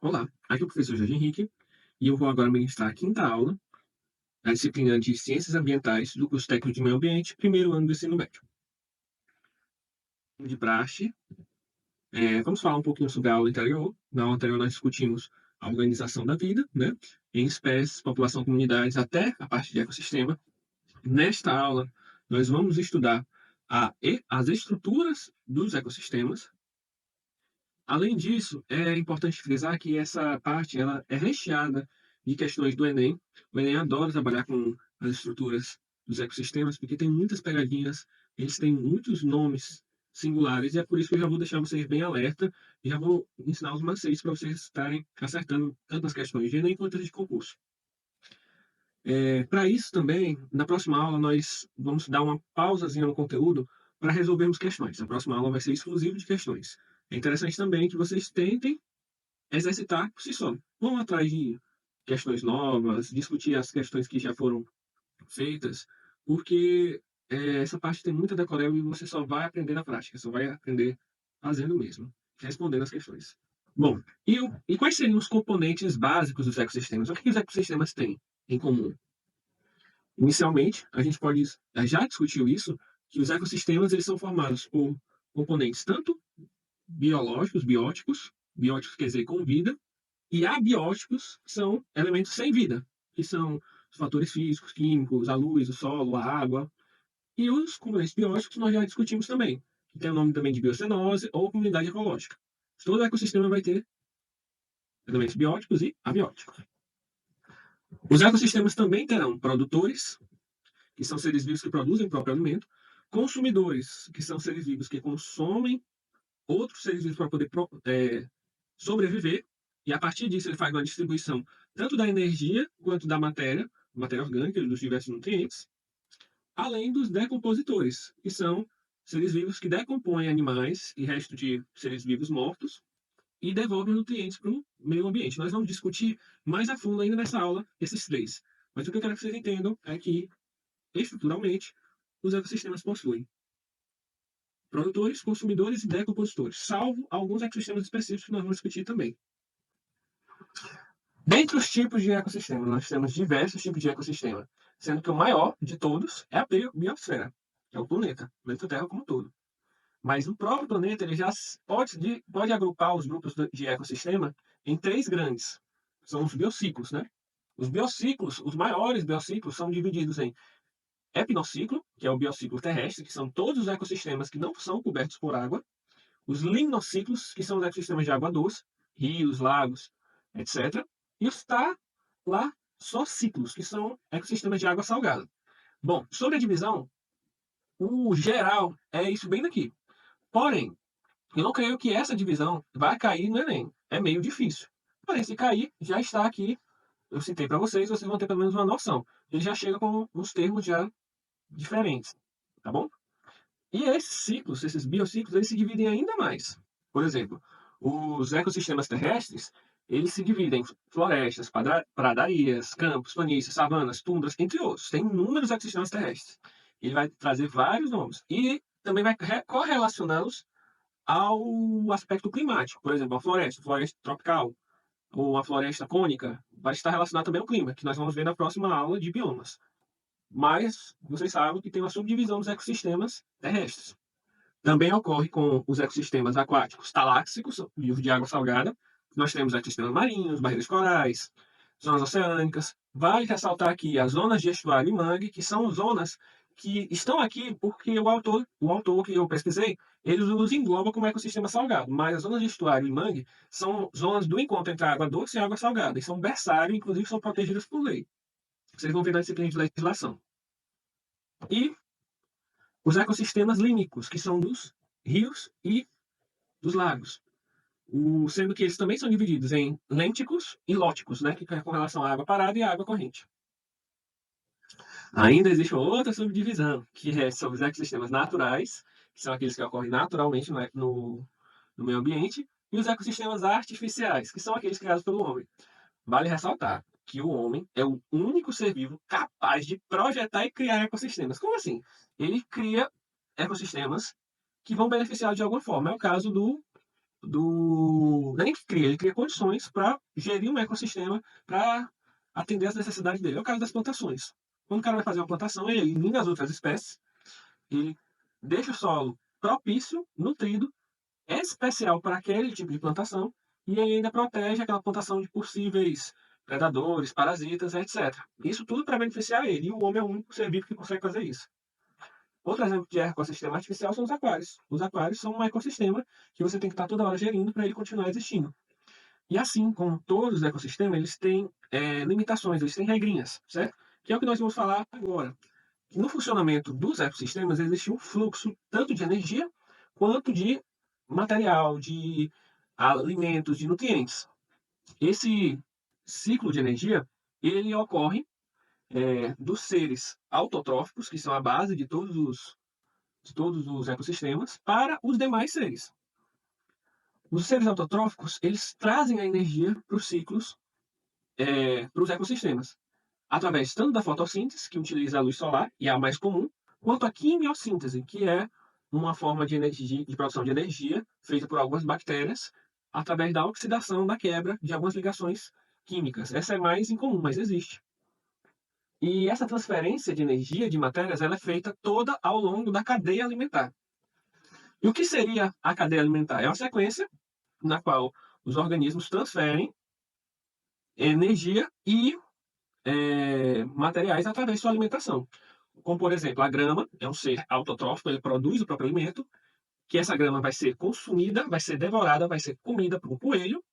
Olá, aqui é o professor Jorge Henrique e eu vou agora ministrar a quinta aula da disciplina de Ciências Ambientais do curso técnico de Meio Ambiente, primeiro ano do ensino médio. De praxe, vamos falar um pouquinho sobre a aula anterior. Na aula anterior nós discutimos a organização da vida, né, em espécies, população, comunidades, até a parte de ecossistema. Nesta aula, nós vamos estudar as estruturas dos ecossistemas. Além disso, é importante frisar que essa parte ela é recheada de questões do Enem. O Enem adora trabalhar com as estruturas dos ecossistemas, porque tem muitas pegadinhas, eles têm muitos nomes singulares, e é por isso que eu já vou deixar vocês bem alerta e já vou ensinar os macetes para vocês estarem acertando tanto nas questões de Enem quanto as de concurso. Para isso também, na próxima aula, nós vamos dar uma pausazinha no conteúdo para resolvermos questões. A próxima aula vai ser exclusiva de questões. É interessante também que vocês tentem exercitar por si só. Vão atrás de questões novas, discutir as questões que já foram feitas, porque essa parte tem muita decoreba e você só vai aprender na prática, só vai aprender fazendo mesmo, respondendo as questões. Bom, e quais seriam os componentes básicos dos ecossistemas? O que os ecossistemas têm em comum? Inicialmente, a gente pode já discutiu isso, que os ecossistemas eles são formados por componentes tanto biológicos, bióticos quer dizer com vida, e abióticos são elementos sem vida, que são os fatores físicos, químicos, a luz, o solo, a água. E os componentes bióticos nós já discutimos também, que tem o nome também de biocenose ou comunidade ecológica. Todo ecossistema vai ter elementos bióticos e abióticos. Os ecossistemas também terão produtores, que são seres vivos que produzem o próprio alimento, consumidores, que são seres vivos que consomem outros seres vivos para poder sobreviver, e a partir disso ele faz uma distribuição tanto da energia quanto da matéria orgânica, dos diversos nutrientes, além dos decompositores, que são seres vivos que decompõem animais e resto de seres vivos mortos e devolvem nutrientes para o meio ambiente. Nós vamos discutir mais a fundo ainda nessa aula esses três. Mas o que eu quero que vocês entendam é que, estruturalmente, os ecossistemas possuem produtores, consumidores e decompositores, salvo alguns ecossistemas específicos que nós vamos discutir também. Dentre os tipos de ecossistema, nós temos diversos tipos de ecossistema, sendo que o maior de todos é a biosfera, que é o planeta Terra como um todo. Mas o próprio planeta ele já pode agrupar os grupos de ecossistema em três grandes. São os biociclos, né? Os biociclos, os maiores biociclos, são divididos em epinociclo, que é o biociclo terrestre, que são todos os ecossistemas que não são cobertos por água. Os limnociclos, que são os ecossistemas de água doce, rios, lagos, etc. E os talassociclos, que são ecossistemas de água salgada. Bom, sobre a divisão, o geral é isso bem daqui. Porém, eu não creio que essa divisão vai cair no Enem. É meio difícil. Porém, se cair, já está aqui. Eu citei para vocês, vocês vão ter pelo menos uma noção. Ele já chega com os termos já diferentes, tá bom? E esses ciclos, esses biociclos, eles se dividem ainda mais. Por exemplo, os ecossistemas terrestres, eles se dividem em florestas, pradarias, campos, planícies, savanas, tundras, entre outros. Tem inúmeros ecossistemas terrestres. Ele vai trazer vários nomes. E também vai correlacioná-los ao aspecto climático. Por exemplo, a floresta tropical, ou a floresta cônica, vai estar relacionada também ao clima, que nós vamos ver na próxima aula de biomas. Mas vocês sabem que tem uma subdivisão dos ecossistemas terrestres. Também ocorre com os ecossistemas aquáticos taláxicos, vivos de água salgada. Nós temos ecossistemas marinhos, barreiras corais, zonas oceânicas. Vale ressaltar aqui as zonas de estuário e mangue, que são zonas que estão aqui porque o autor que eu pesquisei, ele os engloba como ecossistema salgado. Mas as zonas de estuário e mangue são zonas do encontro entre a água doce e a água salgada. E são berçário, inclusive são protegidas por lei. Vocês vão ver na disciplina de legislação. E os ecossistemas límicos, que são dos rios e dos lagos. Sendo que eles também são divididos em lênticos e lóticos, né, que é com relação à água parada e à água corrente. Ainda existe outra subdivisão, que é sobre os ecossistemas naturais, que são aqueles que ocorrem naturalmente no meio ambiente, e os ecossistemas artificiais, que são aqueles criados pelo homem. Vale ressaltar que o homem é o único ser vivo capaz de projetar e criar ecossistemas. Como assim? Ele cria ecossistemas que vão beneficiar de alguma forma. É o caso do Não é nem que cria, ele cria condições para gerir um ecossistema para atender às necessidades dele. É o caso das plantações. Quando o cara vai fazer uma plantação, ele elimina as outras espécies, ele deixa o solo propício, nutrido, especial para aquele tipo de plantação, e ele ainda protege aquela plantação de possíveis predadores, parasitas, etc. Isso tudo para beneficiar ele, e o homem é o único ser vivo que consegue fazer isso. Outro exemplo de ecossistema artificial são os aquários. Os aquários são um ecossistema que você tem que estar toda hora gerindo para ele continuar existindo. E assim como todos os ecossistemas, eles têm limitações, eles têm regrinhas, certo? Que é o que nós vamos falar agora. Que no funcionamento dos ecossistemas existe um fluxo tanto de energia quanto de material, de alimentos, de nutrientes. Esse ciclo de energia, ele ocorre dos seres autotróficos, que são a base de todos os ecossistemas, para os demais seres. Os seres autotróficos, eles trazem a energia para os ciclos, para os ecossistemas, através tanto da fotossíntese, que utiliza a luz solar, e é a mais comum, quanto a quimiossíntese, que é uma forma de, energia, de produção de energia feita por algumas bactérias, através da oxidação, da quebra de algumas ligações químicas. Essa é mais incomum, mas existe. E essa transferência de energia de matérias ela é feita toda ao longo da cadeia alimentar. E o que seria a cadeia alimentar? É uma sequência na qual os organismos transferem energia e materiais através de sua alimentação. Como, por exemplo, a grama é um ser autotrófico, ele produz o próprio alimento, que essa grama vai ser consumida, vai ser devorada, vai ser comida por um coelho.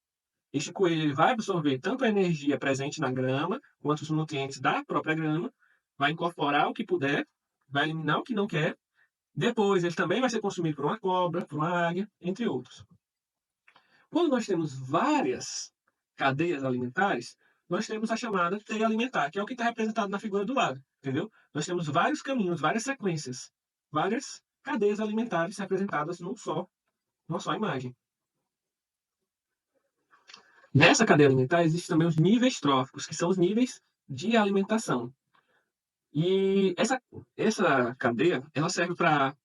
Este coelho vai absorver tanto a energia presente na grama, quanto os nutrientes da própria grama, vai incorporar o que puder, vai eliminar o que não quer. Depois, ele também vai ser consumido por uma cobra, por uma águia, entre outros. Quando nós temos várias cadeias alimentares, nós temos a chamada teia alimentar, que é o que está representado na figura do lado, entendeu? Nós temos vários caminhos, várias sequências, várias cadeias alimentares representadas numa só imagem. Nessa cadeia alimentar existem também os níveis tróficos, que são os níveis de alimentação. E essa cadeia, ela serve para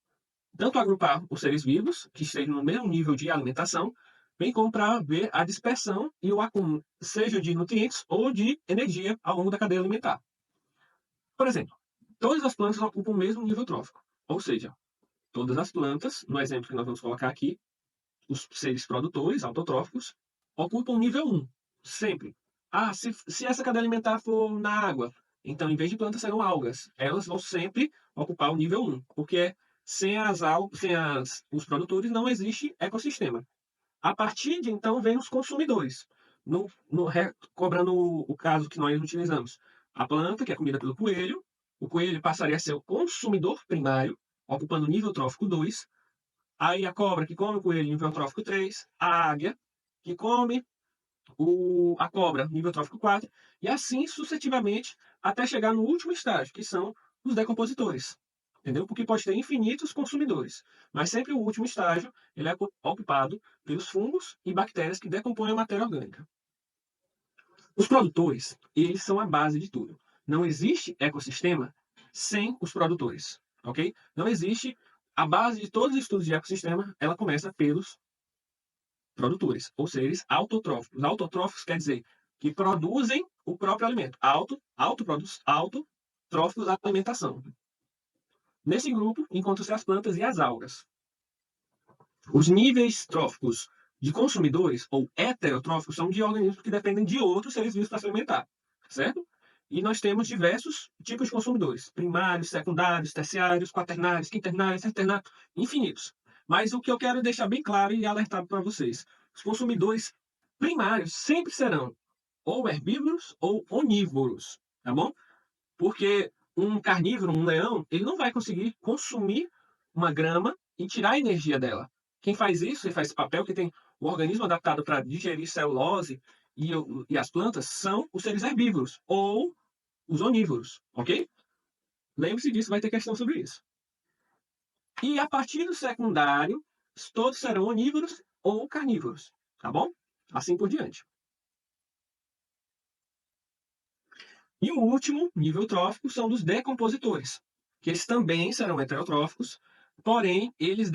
tanto agrupar os seres vivos, que estejam no mesmo nível de alimentação, bem como para ver a dispersão e o acúmulo, seja de nutrientes ou de energia ao longo da cadeia alimentar. Por exemplo, todas as plantas ocupam o mesmo nível trófico, ou seja, todas as plantas, no exemplo que nós vamos colocar aqui, os seres produtores, autotróficos, ocupam o nível 1, sempre. Ah, se essa cadeia alimentar for na água, então em vez de plantas serão algas. Elas vão sempre ocupar o nível 1, porque sem os produtores não existe ecossistema. A partir de então vem os consumidores, cobrando o caso que nós utilizamos. A planta, que é comida pelo coelho, o coelho passaria a ser o consumidor primário, ocupando o nível trófico 2. Aí a cobra, que come o coelho, nível trófico 3. A águia, que come a cobra, nível trófico 4. E assim sucessivamente, até chegar no último estágio, que são os decompositores. Entendeu? Porque pode ter infinitos consumidores, mas sempre o último estágio ele é ocupado pelos fungos e bactérias que decompõem a matéria orgânica. Os produtores, eles são a base de tudo. Não existe ecossistema sem os produtores, ok? Não existe a base de todos os estudos de ecossistema, ela começa pelos produtores, ou seres autotróficos. Autotróficos quer dizer que produzem o próprio alimento. Autotróficos da alimentação. Nesse grupo, encontram-se as plantas e as algas. Os níveis tróficos de consumidores, ou heterotróficos, são de organismos que dependem de outros seres vivos para se alimentar, certo? E nós temos diversos tipos de consumidores: primários, secundários, terciários, quaternários, quiternários, terciários, infinitos. Mas o que eu quero deixar bem claro e alertar para vocês: os consumidores primários sempre serão ou herbívoros ou onívoros, tá bom? Porque um carnívoro, um leão, ele não vai conseguir consumir uma grama e tirar a energia dela. Quem faz isso, e faz esse papel, que tem o organismo adaptado para digerir celulose e as plantas, são os seres herbívoros ou os onívoros, ok? Lembre-se disso, vai ter questão sobre isso. E a partir do secundário, todos serão onívoros ou carnívoros, tá bom? Assim por diante. E o último nível trófico são dos decompositores, que eles também serão heterotróficos, porém eles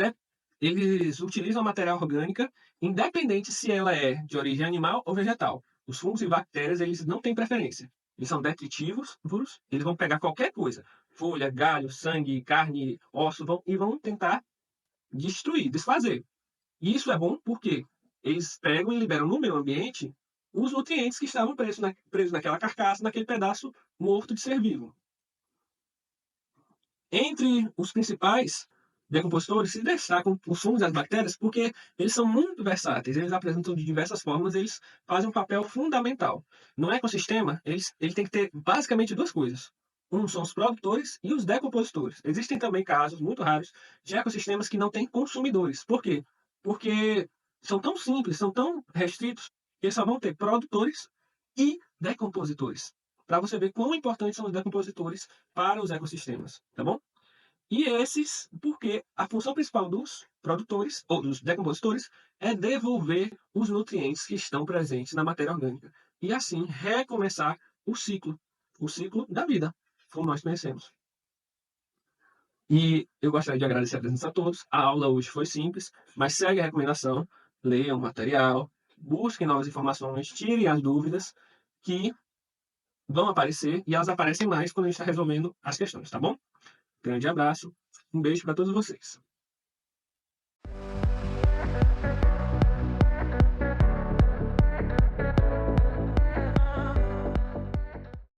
eles utilizam matéria orgânica, independente se ela é de origem animal ou vegetal. Os fungos e bactérias, eles não têm preferência. Eles são detritívoros, eles vão pegar qualquer coisa, folha, galho, sangue, carne, osso, e vão tentar destruir, desfazer. E isso é bom porque eles pegam e liberam no meio ambiente os nutrientes que estavam presos naquela carcaça, naquele pedaço morto de ser vivo. Entre os principais decompositores se destacam os fungos e as bactérias porque eles são muito versáteis, eles apresentam de diversas formas, eles fazem um papel fundamental. No ecossistema, ele tem que ter basicamente duas coisas. Um são os produtores e os decompositores. Existem também casos muito raros de ecossistemas que não têm consumidores. Por quê? Porque são tão simples, são tão restritos, que eles só vão ter produtores e decompositores. Para você ver quão importantes são os decompositores para os ecossistemas, tá bom? E esses, porque a função principal dos produtores ou dos decompositores é devolver os nutrientes que estão presentes na matéria orgânica e assim recomeçar o ciclo da vida, como nós conhecemos. E eu gostaria de agradecer a presença a todos. A aula hoje foi simples, mas segue a recomendação: leiam o material, busquem novas informações, tirem as dúvidas que vão aparecer e elas aparecem mais quando a gente está resolvendo as questões, tá bom? Grande abraço, um beijo para todos vocês.